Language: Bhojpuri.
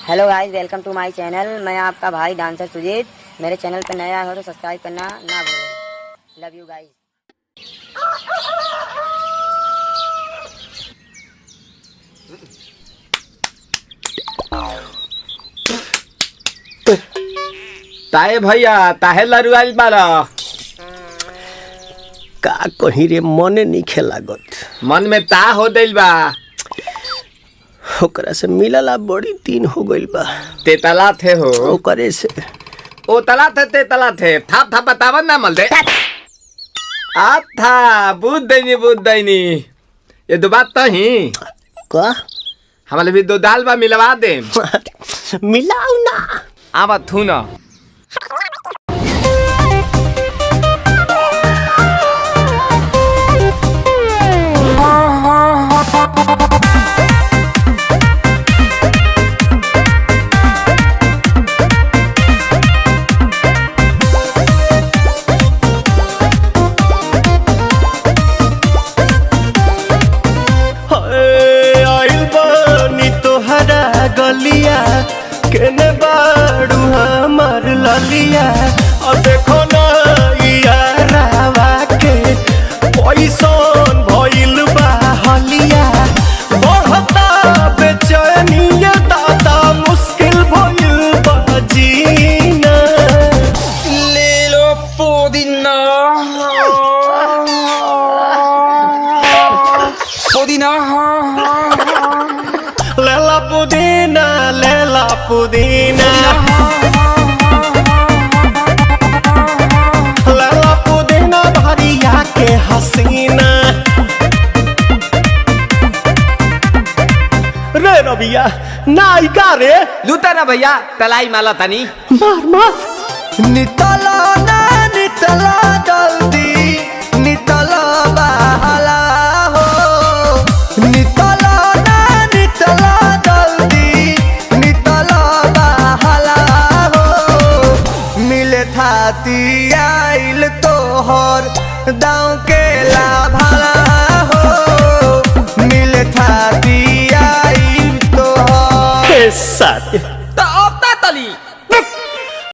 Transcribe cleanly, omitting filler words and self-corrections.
हेलो गाइस, वेलकम टू माय चैनल। मैं आपका भाई डांसर सुजीत। मेरे चैनल पर नया हो तो सब्सक्राइब करना ना भूलें। Love you guys. ताए भैया ताहे लरुआल बारा का कहीं रे मने नहीं लागत। मन में ता हो दिल बा। ओकरा से मिलला बड़ी दिन हो गइल बा। ते तला थे हो ओकरे से ओ तला थे ते तला थे थाप थाप बतावन ना मल दे आ था बुद्ध दैनी ये दो बात तो ही का हमारे भी दो दाल बा मिलवा दे मिलाऊ ना आवा थू ना गलिया केने बाड़ू हमार ललिया और देखो ना यारावा के पैसन भइल बा हलिया बढ़ता बेचैनिया दादा मुश्किल भइल बा जीना ले लो पुदीना लेला पुदीना लेला पुदीना भरिया के हसीना रे रबिया नायिका रे लूटा ना भैया तलाई माला तनी मार मार नितला ना नितला जल्दी नितला बहला हो नितला ना नितला जल्दी नितला बहला हो मिले थाती आइल तोहर दाम